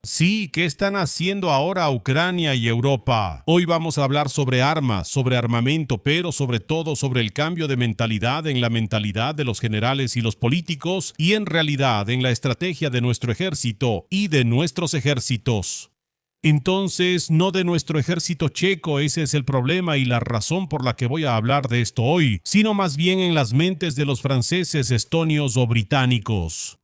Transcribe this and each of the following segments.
Sí, ¿qué están haciendo ahora Ucrania y Europa? Hoy vamos a hablar sobre armas, sobre armamento, pero sobre todo sobre el cambio de mentalidad en la mentalidad de los generales y los políticos y en realidad en la estrategia de nuestro ejército y de nuestros ejércitos. Entonces, no de nuestro ejército checo, ese es el problema y la razón por la que voy a hablar de esto hoy, sino más bien en las mentes de los franceses, estonios o británicos.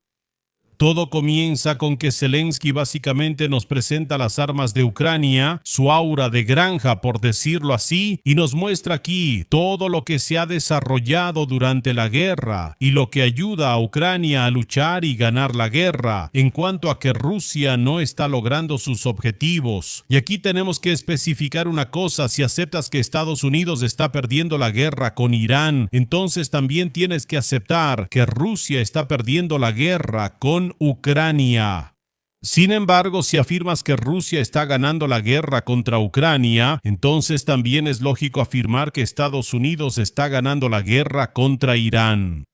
Todo comienza con que Zelensky básicamente nos presenta las armas de Ucrania, su aura de granja, por decirlo así, y nos muestra aquí todo lo que se ha desarrollado durante la guerra y lo que ayuda a Ucrania a luchar y ganar la guerra, en cuanto a que Rusia no está logrando sus objetivos. Y aquí tenemos que especificar una cosa: si aceptas que Estados Unidos está perdiendo la guerra con Irán, entonces también tienes que aceptar que Rusia está perdiendo la guerra con Ucrania. Sin embargo, si afirmas que Rusia está ganando la guerra contra Ucrania, entonces también es lógico afirmar que Estados Unidos está ganando la guerra contra Irán.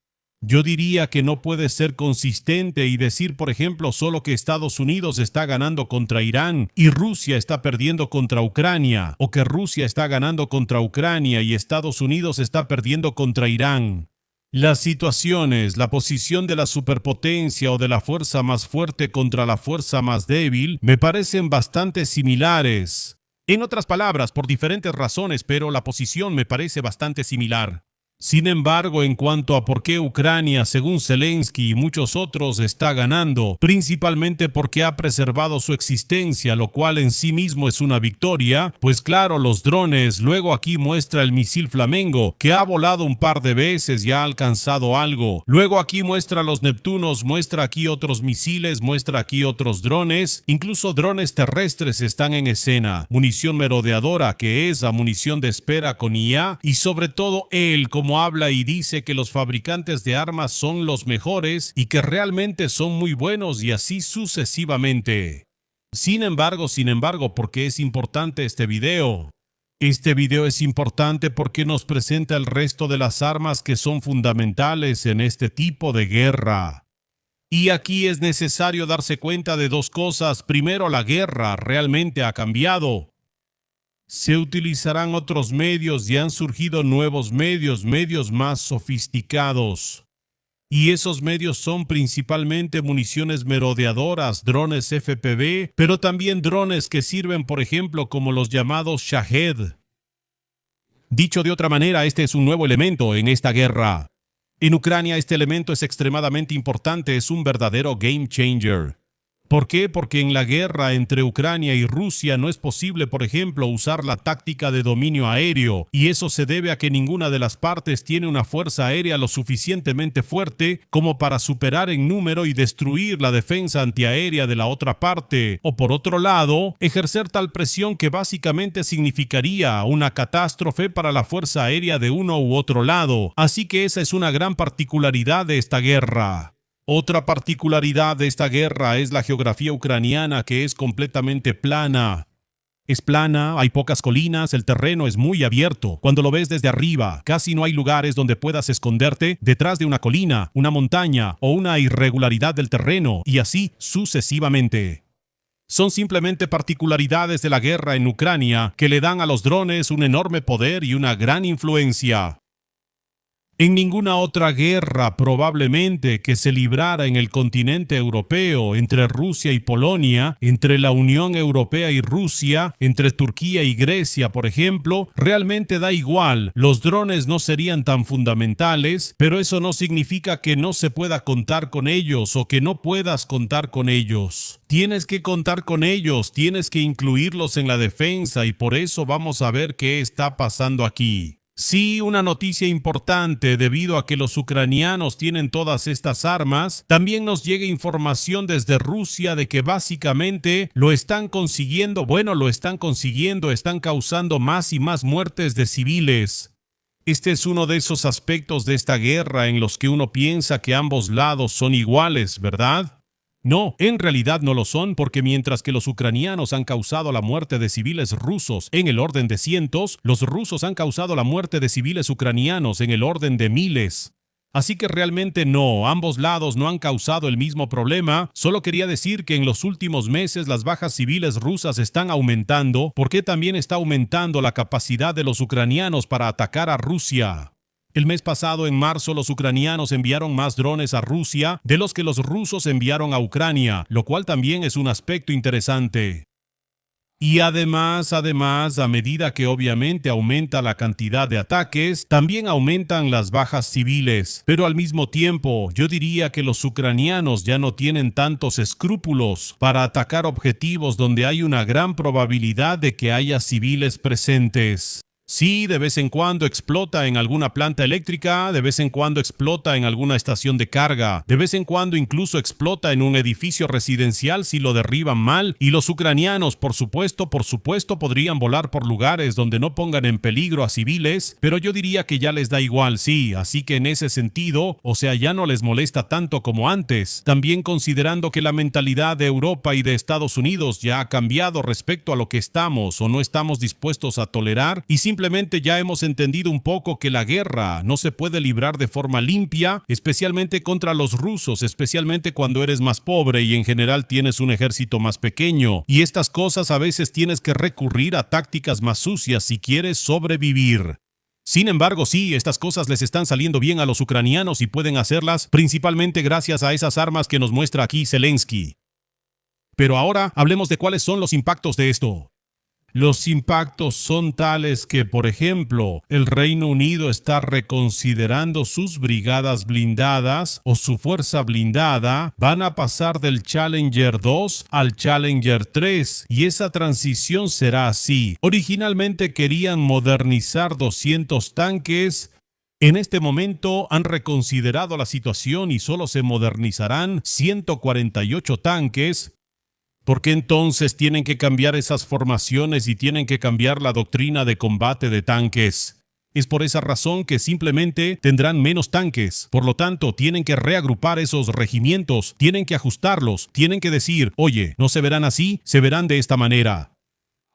Yo diría que no puedes ser consistente y decir, por ejemplo, solo que Estados Unidos está ganando contra Irán y Rusia está perdiendo contra Ucrania, o que Rusia está ganando contra Ucrania y Estados Unidos está perdiendo contra Irán. Las situaciones, la posición de la superpotencia o de la fuerza más fuerte contra la fuerza más débil me parecen bastante similares. En otras palabras, por diferentes razones, pero la posición me parece bastante similar. Sin embargo, en cuanto a por qué Ucrania, según Zelensky y muchos otros, está ganando, principalmente porque ha preservado su existencia, lo cual en sí mismo es una victoria, pues claro, los drones, luego aquí muestra el misil Flamengo, que ha volado un par de veces y ha alcanzado algo. Luego aquí muestra los Neptunos, muestra aquí otros misiles, muestra aquí otros drones, incluso drones terrestres están en escena, munición merodeadora, que es la munición de espera con IA, y sobre todo él, como habla y dice que los fabricantes de armas son los mejores y que realmente son muy buenos y así sucesivamente. Sin embargo, ¿por qué es importante este video? Este video es importante porque nos presenta el resto de las armas que son fundamentales en este tipo de guerra. Y aquí es necesario darse cuenta de dos cosas. Primero, la guerra realmente ha cambiado. Se utilizarán otros medios y han surgido nuevos medios más sofisticados. Y esos medios son principalmente municiones merodeadoras, drones FPV, pero también drones que sirven, por ejemplo, como los llamados Shahed. Dicho de otra manera, este es un nuevo elemento en esta guerra. En Ucrania este elemento es extremadamente importante, es un verdadero game changer. ¿Por qué? Porque en la guerra entre Ucrania y Rusia no es posible, por ejemplo, usar la táctica de dominio aéreo, y eso se debe a que ninguna de las partes tiene una fuerza aérea lo suficientemente fuerte como para superar en número y destruir la defensa antiaérea de la otra parte, o por otro lado, ejercer tal presión que básicamente significaría una catástrofe para la fuerza aérea de uno u otro lado. Así que esa es una gran particularidad de esta guerra. Otra particularidad de esta guerra es la geografía ucraniana, que es completamente plana. Es plana, hay pocas colinas, el terreno es muy abierto. Cuando lo ves desde arriba, casi no hay lugares donde puedas esconderte detrás de una colina, una montaña o una irregularidad del terreno, y así sucesivamente. Son simplemente particularidades de la guerra en Ucrania que le dan a los drones un enorme poder y una gran influencia. En ninguna otra guerra probablemente que se librara en el continente europeo entre Rusia y Polonia, entre la Unión Europea y Rusia, entre Turquía y Grecia, por ejemplo, realmente da igual. Los drones no serían tan fundamentales, pero eso no significa que no se pueda contar con ellos o que no puedas contar con ellos. Tienes que contar con ellos, tienes que incluirlos en la defensa y por eso vamos a ver qué está pasando aquí. Sí, una noticia importante: debido a que los ucranianos tienen todas estas armas, también nos llega información desde Rusia de que básicamente lo están consiguiendo, están causando más y más muertes de civiles. Este es uno de esos aspectos de esta guerra en los que uno piensa que ambos lados son iguales, ¿verdad? No, en realidad no lo son, porque mientras que los ucranianos han causado la muerte de civiles rusos en el orden de cientos, los rusos han causado la muerte de civiles ucranianos en el orden de miles. Así que realmente no, ambos lados no han causado el mismo problema. Solo quería decir que en los últimos meses las bajas civiles rusas están aumentando porque también está aumentando la capacidad de los ucranianos para atacar a Rusia. El mes pasado, en marzo, los ucranianos enviaron más drones a Rusia de los que los rusos enviaron a Ucrania, lo cual también es un aspecto interesante. Y además, a medida que obviamente aumenta la cantidad de ataques, también aumentan las bajas civiles. Pero al mismo tiempo, yo diría que los ucranianos ya no tienen tantos escrúpulos para atacar objetivos donde hay una gran probabilidad de que haya civiles presentes. Sí, de vez en cuando explota en alguna planta eléctrica, de vez en cuando explota en alguna estación de carga, de vez en cuando incluso explota en un edificio residencial si lo derriban mal, y los ucranianos, por supuesto, podrían volar por lugares donde no pongan en peligro a civiles, pero yo diría que ya les da igual, sí, así que en ese sentido, ya no les molesta tanto como antes. También considerando que la mentalidad de Europa y de Estados Unidos ya ha cambiado respecto a lo que estamos o no estamos dispuestos a tolerar, y simplemente ya hemos entendido un poco que la guerra no se puede librar de forma limpia, especialmente contra los rusos, especialmente cuando eres más pobre y en general tienes un ejército más pequeño. Y estas cosas a veces tienes que recurrir a tácticas más sucias si quieres sobrevivir. Sin embargo, sí, estas cosas les están saliendo bien a los ucranianos y pueden hacerlas principalmente gracias a esas armas que nos muestra aquí Zelensky. Pero ahora hablemos de cuáles son los impactos de esto. Los impactos son tales que, por ejemplo, el Reino Unido está reconsiderando sus brigadas blindadas o su fuerza blindada. Van a pasar del Challenger 2 al Challenger 3 y esa transición será así. Originalmente querían modernizar 200 tanques. En este momento han reconsiderado la situación y solo se modernizarán 148 tanques. ¿Por qué entonces tienen que cambiar esas formaciones y tienen que cambiar la doctrina de combate de tanques? Es por esa razón que simplemente tendrán menos tanques. Por lo tanto, tienen que reagrupar esos regimientos, tienen que ajustarlos, tienen que decir, oye, no se verán así, se verán de esta manera.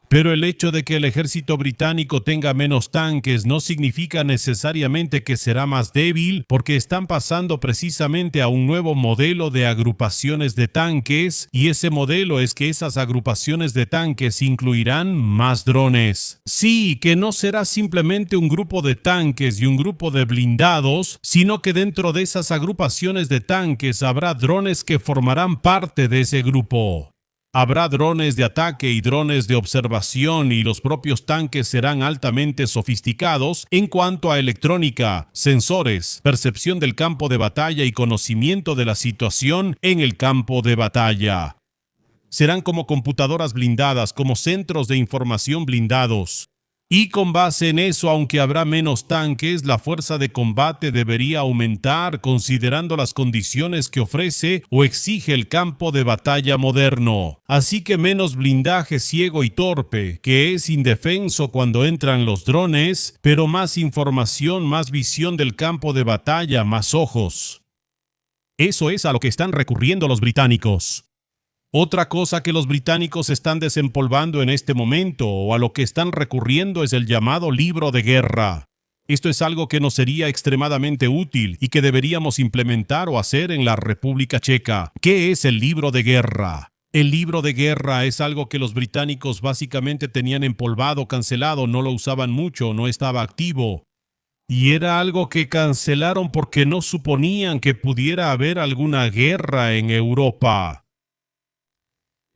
Pero el hecho de que el ejército británico tenga menos tanques no significa necesariamente que será más débil, porque están pasando precisamente a un nuevo modelo de agrupaciones de tanques, y ese modelo es que esas agrupaciones de tanques incluirán más drones. Sí, que no será simplemente un grupo de tanques y un grupo de blindados, sino que dentro de esas agrupaciones de tanques habrá drones que formarán parte de ese grupo. Habrá drones de ataque y drones de observación y los propios tanques serán altamente sofisticados en cuanto a electrónica, sensores, percepción del campo de batalla y conocimiento de la situación en el campo de batalla. Serán como computadoras blindadas, como centros de información blindados. Y con base en eso, aunque habrá menos tanques, la fuerza de combate debería aumentar considerando las condiciones que ofrece o exige el campo de batalla moderno. Así que menos blindaje ciego y torpe, que es indefenso cuando entran los drones, pero más información, más visión del campo de batalla, más ojos. Eso es a lo que están recurriendo los británicos. Otra cosa que los británicos están desempolvando en este momento o a lo que están recurriendo es el llamado libro de guerra. Esto es algo que nos sería extremadamente útil y que deberíamos implementar o hacer en la República Checa. ¿Qué es el libro de guerra? El libro de guerra es algo que los británicos básicamente tenían empolvado, cancelado, no lo usaban mucho, no estaba activo. Y era algo que cancelaron porque no suponían que pudiera haber alguna guerra en Europa.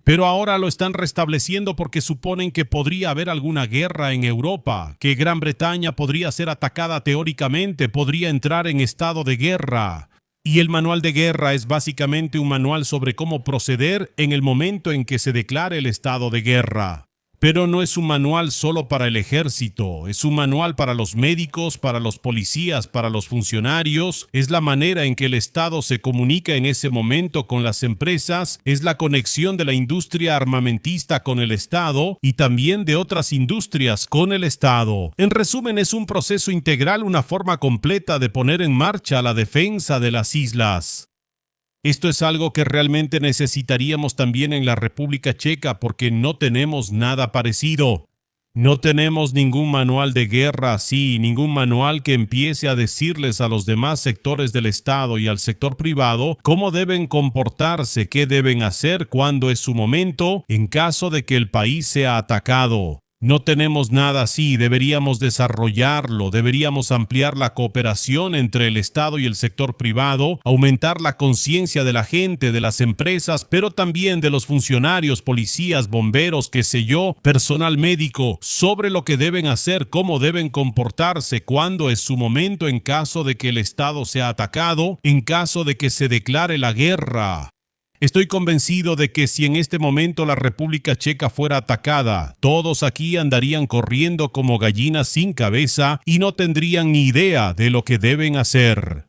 Pero ahora lo están restableciendo porque suponen que podría haber alguna guerra en Europa, que Gran Bretaña podría ser atacada teóricamente, podría entrar en estado de guerra. Y el manual de guerra es básicamente un manual sobre cómo proceder en el momento en que se declare el estado de guerra. Pero no es un manual solo para el ejército, es un manual para los médicos, para los policías, para los funcionarios. Es la manera en que el Estado se comunica en ese momento con las empresas, es la conexión de la industria armamentista con el Estado y también de otras industrias con el Estado. En resumen, es un proceso integral, una forma completa de poner en marcha la defensa de las islas. Esto es algo que realmente necesitaríamos también en la República Checa porque no tenemos nada parecido. No tenemos ningún manual de guerra así, ningún manual que empiece a decirles a los demás sectores del Estado y al sector privado cómo deben comportarse, qué deben hacer, cuándo es su momento, en caso de que el país sea atacado. No tenemos nada así, deberíamos desarrollarlo, deberíamos ampliar la cooperación entre el Estado y el sector privado, aumentar la conciencia de la gente, de las empresas, pero también de los funcionarios, policías, bomberos, qué sé yo, personal médico, sobre lo que deben hacer, cómo deben comportarse, cuándo es su momento en caso de que el Estado sea atacado, en caso de que se declare la guerra. Estoy convencido de que si en este momento la República Checa fuera atacada, todos aquí andarían corriendo como gallinas sin cabeza y no tendrían ni idea de lo que deben hacer.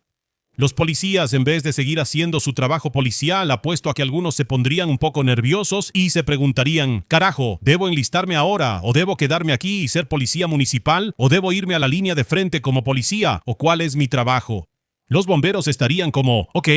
Los policías, en vez de seguir haciendo su trabajo policial, apuesto a que algunos se pondrían un poco nerviosos y se preguntarían: carajo, ¿debo enlistarme ahora? ¿O debo quedarme aquí y ser policía municipal? ¿O debo irme a la línea de frente como policía? ¿O cuál es mi trabajo? Los bomberos estarían como: ok,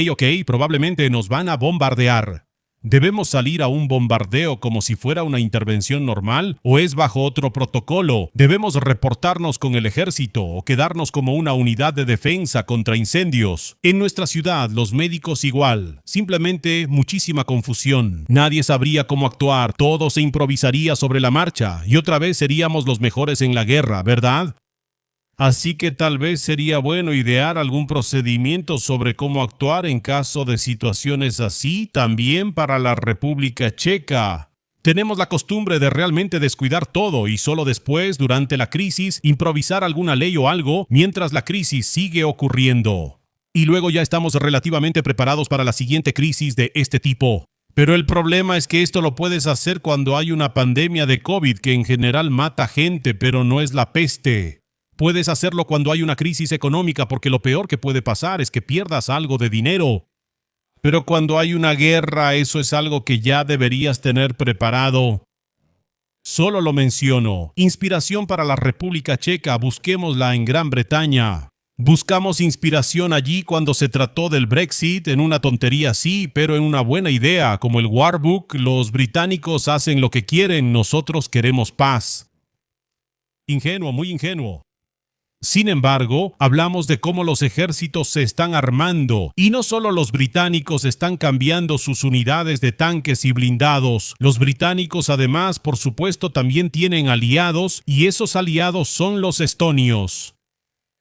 probablemente nos van a bombardear. ¿Debemos salir a un bombardeo como si fuera una intervención normal o es bajo otro protocolo? ¿Debemos reportarnos con el ejército o quedarnos como una unidad de defensa contra incendios? En nuestra ciudad, los médicos igual. Simplemente muchísima confusión. Nadie sabría cómo actuar, todo se improvisaría sobre la marcha y otra vez seríamos los mejores en la guerra, ¿verdad? Así que tal vez sería bueno idear algún procedimiento sobre cómo actuar en caso de situaciones así también para la República Checa. Tenemos la costumbre de realmente descuidar todo y solo después, durante la crisis, improvisar alguna ley o algo mientras la crisis sigue ocurriendo. Y luego ya estamos relativamente preparados para la siguiente crisis de este tipo. Pero el problema es que esto lo puedes hacer cuando hay una pandemia de COVID que en general mata gente, pero no es la peste. Puedes hacerlo cuando hay una crisis económica porque lo peor que puede pasar es que pierdas algo de dinero. Pero cuando hay una guerra, eso es algo que ya deberías tener preparado. Solo lo menciono. Inspiración para la República Checa, busquémosla en Gran Bretaña. Buscamos inspiración allí cuando se trató del Brexit, en una tontería sí, pero en una buena idea, como el War Book. Los británicos hacen lo que quieren, nosotros queremos paz. Ingenuo, muy ingenuo. Sin embargo, hablamos de cómo los ejércitos se están armando, y no solo los británicos están cambiando sus unidades de tanques y blindados. Los británicos además, por supuesto, también tienen aliados, y esos aliados son los estonios.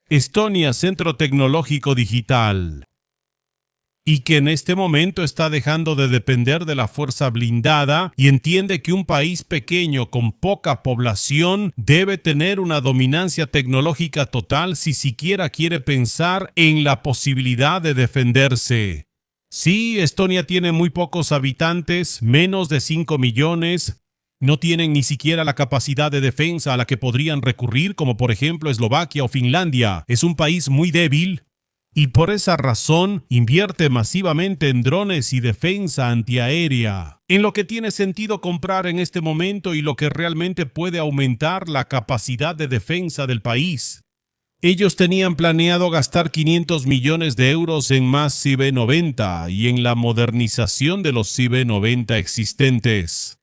Estonia, Centro Tecnológico Digital. Y que en este momento está dejando de depender de la fuerza blindada y entiende que un país pequeño con poca población debe tener una dominancia tecnológica total si siquiera quiere pensar en la posibilidad de defenderse. Sí, Estonia tiene muy pocos habitantes, menos de 5 millones. No tienen ni siquiera la capacidad de defensa a la que podrían recurrir, como por ejemplo Eslovaquia o Finlandia. Es un país muy débil. Y por esa razón invierte masivamente en drones y defensa antiaérea, en lo que tiene sentido comprar en este momento y lo que realmente puede aumentar la capacidad de defensa del país. Ellos tenían planeado gastar 500 millones de euros en más CB-90 y en la modernización de los CB-90 existentes.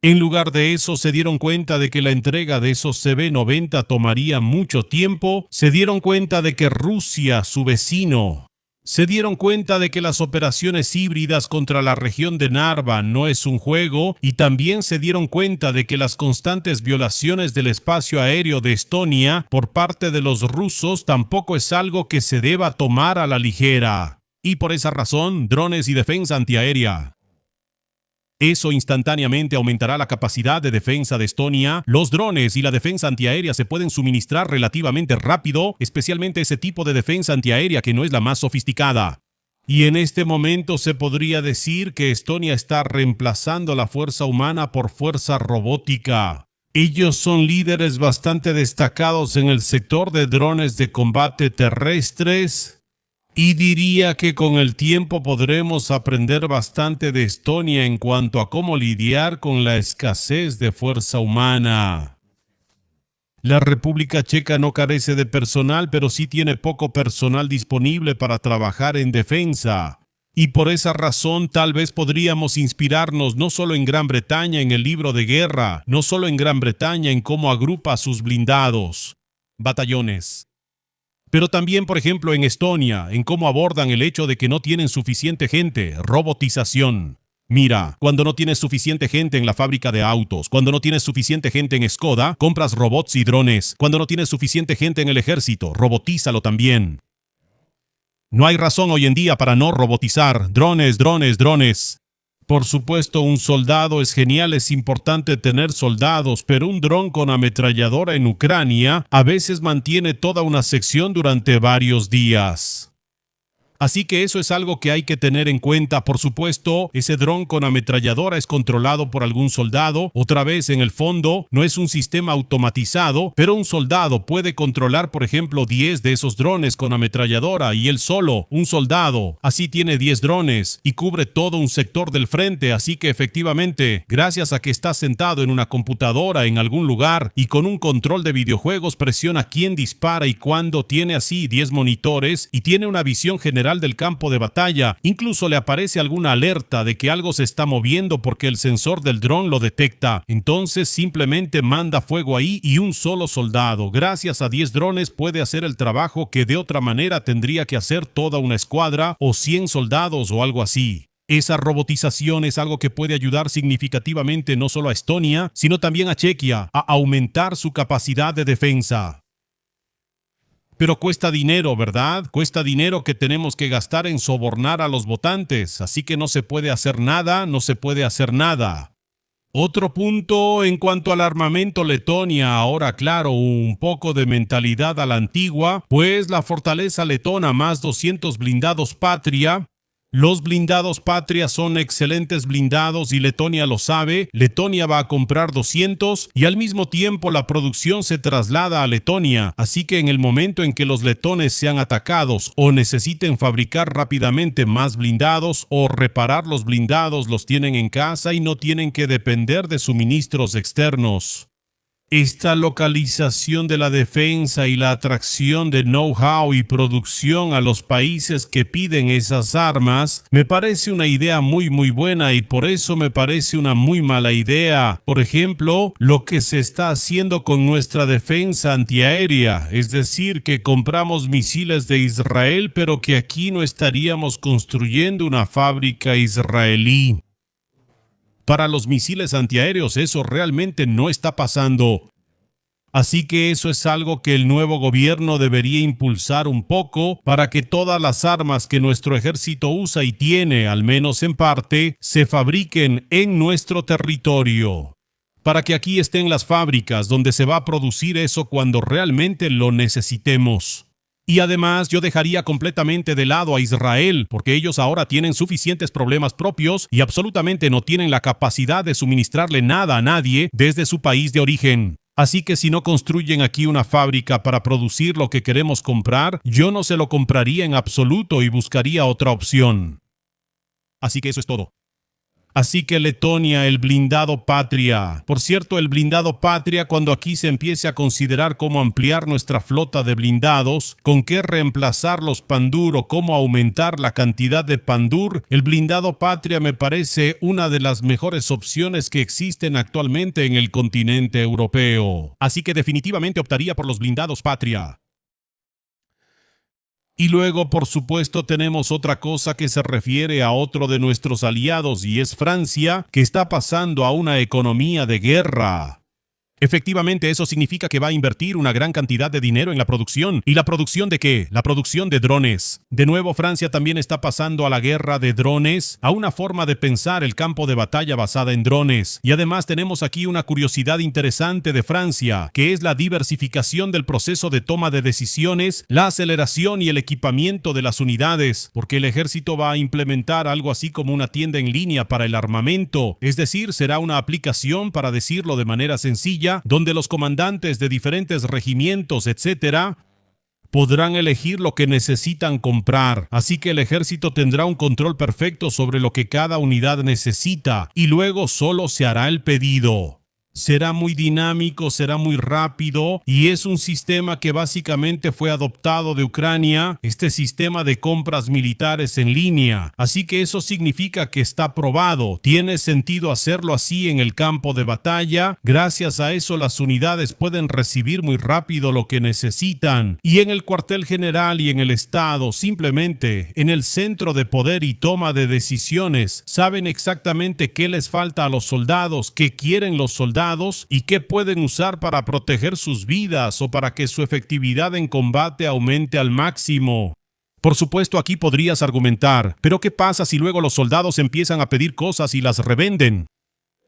En lugar de eso, se dieron cuenta de que la entrega de esos CB-90 tomaría mucho tiempo, se dieron cuenta de que Rusia, su vecino, se dieron cuenta de que las operaciones híbridas contra la región de Narva no es un juego, y también se dieron cuenta de que las constantes violaciones del espacio aéreo de Estonia por parte de los rusos tampoco es algo que se deba tomar a la ligera. Y por esa razón, drones y defensa antiaérea. Eso instantáneamente aumentará la capacidad de defensa de Estonia. Los drones y la defensa antiaérea se pueden suministrar relativamente rápido, especialmente ese tipo de defensa antiaérea que no es la más sofisticada. Y en este momento se podría decir que Estonia está reemplazando la fuerza humana por fuerza robótica. Ellos son líderes bastante destacados en el sector de drones de combate terrestres. Y diría que con el tiempo podremos aprender bastante de Estonia en cuanto a cómo lidiar con la escasez de fuerza humana. La República Checa no carece de personal, pero sí tiene poco personal disponible para trabajar en defensa. Y por esa razón tal vez podríamos inspirarnos no solo en Gran Bretaña en el libro de guerra, no solo en Gran Bretaña en cómo agrupa sus blindados, batallones, pero también, por ejemplo, en Estonia, en cómo abordan el hecho de que no tienen suficiente gente, robotización. Mira, cuando no tienes suficiente gente en la fábrica de autos, cuando no tienes suficiente gente en Skoda, compras robots y drones. Cuando no tienes suficiente gente en el ejército, robotízalo también. No hay razón hoy en día para no robotizar. Drones, drones, drones. Por supuesto, un soldado es genial, es importante tener soldados, pero un dron con ametralladora en Ucrania a veces mantiene toda una sección durante varios días. Así que eso es algo que hay que tener en cuenta. Por supuesto, ese dron con ametralladora es controlado por algún soldado. Otra vez, en el fondo, no es un sistema automatizado, pero un soldado puede controlar, por ejemplo, 10 de esos drones con ametralladora y él solo, un soldado, así tiene 10 drones y cubre todo un sector del frente. Así que efectivamente, gracias a que está sentado en una computadora en algún lugar y con un control de videojuegos, presiona quién dispara y cuándo, tiene así 10 monitores y tiene una visión general del campo de batalla. Incluso le aparece alguna alerta de que algo se está moviendo porque el sensor del dron lo detecta. Entonces simplemente manda fuego ahí y un solo soldado, gracias a 10 drones, puede hacer el trabajo que de otra manera tendría que hacer toda una escuadra o 100 soldados o algo así. Esa robotización es algo que puede ayudar significativamente no solo a Estonia, sino también a Chequia a aumentar su capacidad de defensa. Pero cuesta dinero, ¿verdad? Cuesta dinero que tenemos que gastar en sobornar a los votantes, así que no se puede hacer nada, no se puede hacer nada. Otro punto en cuanto al armamento, Letonia, ahora claro, un poco de mentalidad a la antigua, pues la fortaleza letona más 200 blindados Patria. Los blindados Patria son excelentes blindados y Letonia lo sabe. Letonia va a comprar 200 y al mismo tiempo la producción se traslada a Letonia. Así que en el momento en que los letones sean atacados o necesiten fabricar rápidamente más blindados o reparar los blindados, los tienen en casa y no tienen que depender de suministros externos. Esta localización de la defensa y la atracción de know-how y producción a los países que piden esas armas me parece una idea muy buena y por eso me parece una muy mala idea. Por ejemplo, lo que se está haciendo con nuestra defensa antiaérea, es decir, que compramos misiles de Israel, pero que aquí no estaríamos construyendo una fábrica israelí. Para los misiles antiaéreos eso realmente no está pasando. Así que eso es algo que el nuevo gobierno debería impulsar un poco para que todas las armas que nuestro ejército usa y tiene, al menos en parte, se fabriquen en nuestro territorio. Para que aquí estén las fábricas donde se va a producir eso cuando realmente lo necesitemos. Y además yo dejaría completamente de lado a Israel, porque ellos ahora tienen suficientes problemas propios y absolutamente no tienen la capacidad de suministrarle nada a nadie desde su país de origen. Así que si no construyen aquí una fábrica para producir lo que queremos comprar, yo no se lo compraría en absoluto y buscaría otra opción. Así que eso es todo. Así que Letonia, el blindado Patria. Por cierto, el blindado Patria, cuando aquí se empiece a considerar cómo ampliar nuestra flota de blindados, con qué reemplazar los Pandur o cómo aumentar la cantidad de Pandur, el blindado Patria me parece una de las mejores opciones que existen actualmente en el continente europeo. Así que definitivamente optaría por los blindados Patria. Y luego, por supuesto, tenemos otra cosa que se refiere a otro de nuestros aliados y es Francia, que está pasando a una economía de guerra. Efectivamente, eso significa que va a invertir una gran cantidad de dinero en la producción. ¿Y la producción de qué? La producción de drones. De nuevo, Francia también está pasando a la guerra de drones, a una forma de pensar el campo de batalla basada en drones. Y además tenemos aquí una curiosidad interesante de Francia, que es la diversificación del proceso de toma de decisiones, la aceleración y el equipamiento de las unidades, porque el ejército va a implementar algo así como una tienda en línea para el armamento, es decir, será una aplicación, para decirlo de manera sencilla, donde los comandantes de diferentes regimientos, etcétera, podrán elegir lo que necesitan comprar. Así que el ejército tendrá un control perfecto sobre lo que cada unidad necesita y luego solo se hará el pedido. Será muy dinámico, será muy rápido y es un sistema que básicamente fue adoptado de Ucrania, este sistema de compras militares en línea. Así que eso significa que está probado. Tiene sentido hacerlo así en el campo de batalla. Gracias a eso las unidades pueden recibir muy rápido lo que necesitan. Y en el cuartel general y en el estado, simplemente en el centro de poder y toma de decisiones, saben exactamente qué les falta a los soldados, qué quieren los soldados y qué pueden usar para proteger sus vidas o para que su efectividad en combate aumente al máximo. Por supuesto, aquí podrías argumentar, ¿pero qué pasa si luego los soldados empiezan a pedir cosas y las revenden?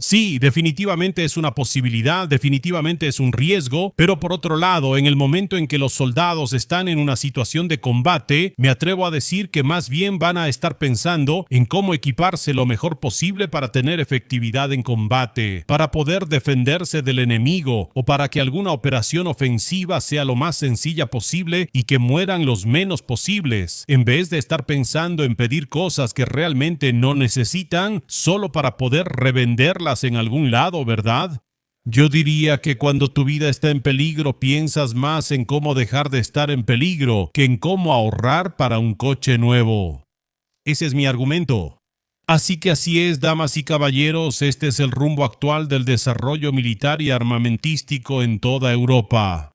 Sí, definitivamente es una posibilidad, definitivamente es un riesgo, pero por otro lado, en el momento en que los soldados están en una situación de combate, me atrevo a decir que más bien van a estar pensando en cómo equiparse lo mejor posible para tener efectividad en combate, para poder defenderse del enemigo o para que alguna operación ofensiva sea lo más sencilla posible y que mueran los menos posibles, en vez de estar pensando en pedir cosas que realmente no necesitan solo para poder revenderlas en algún lado, ¿verdad? Yo diría que cuando tu vida está en peligro piensas más en cómo dejar de estar en peligro que en cómo ahorrar para un coche nuevo. Ese es mi argumento. Así que así es, damas y caballeros, este es el rumbo actual del desarrollo militar y armamentístico en toda Europa.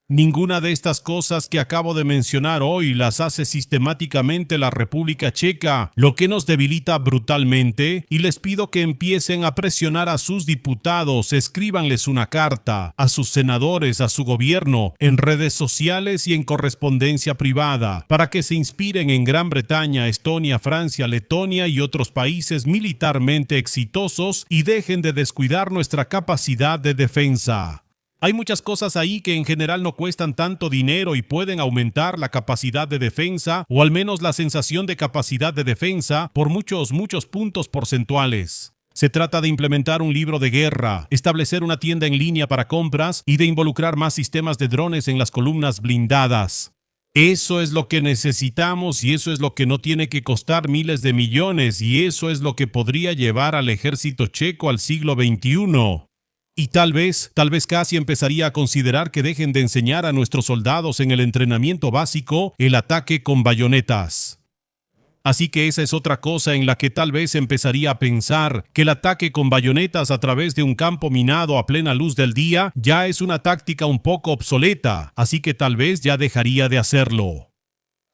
Ninguna de estas cosas que acabo de mencionar hoy las hace sistemáticamente la República Checa, lo que nos debilita brutalmente, y les pido que empiecen a presionar a sus diputados, escríbanles una carta, a sus senadores, a su gobierno, en redes sociales y en correspondencia privada, para que se inspiren en Gran Bretaña, Estonia, Francia, Letonia y otros países militarmente exitosos y dejen de descuidar nuestra capacidad de defensa. Hay muchas cosas ahí que en general no cuestan tanto dinero y pueden aumentar la capacidad de defensa, o al menos la sensación de capacidad de defensa, por muchos puntos porcentuales. Se trata de implementar un libro de guerra, establecer una tienda en línea para compras y de involucrar más sistemas de drones en las columnas blindadas. Eso es lo que necesitamos y eso es lo que no tiene que costar miles de millones y eso es lo que podría llevar al ejército checo al siglo XXI. Y tal vez casi empezaría a considerar que dejen de enseñar a nuestros soldados en el entrenamiento básico el ataque con bayonetas. Así que esa es otra cosa en la que tal vez empezaría a pensar, que el ataque con bayonetas a través de un campo minado a plena luz del día ya es una táctica un poco obsoleta, así que tal vez ya dejaría de hacerlo.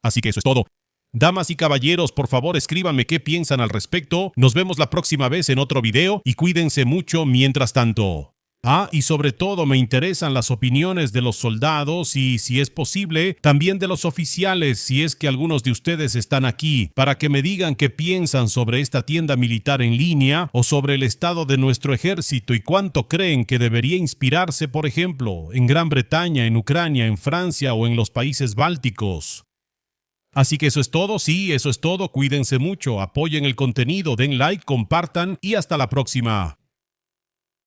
Así que eso es todo. Damas y caballeros, por favor escríbanme qué piensan al respecto. Nos vemos la próxima vez en otro video y cuídense mucho mientras tanto. Y sobre todo me interesan las opiniones de los soldados y, si es posible, también de los oficiales, si es que algunos de ustedes están aquí, para que me digan qué piensan sobre esta tienda militar en línea o sobre el estado de nuestro ejército y cuánto creen que debería inspirarse, por ejemplo, en Gran Bretaña, en Ucrania, en Francia o en los países bálticos. Así que eso es todo, sí, eso es todo. Cuídense mucho, apoyen el contenido, den like, compartan y hasta la próxima.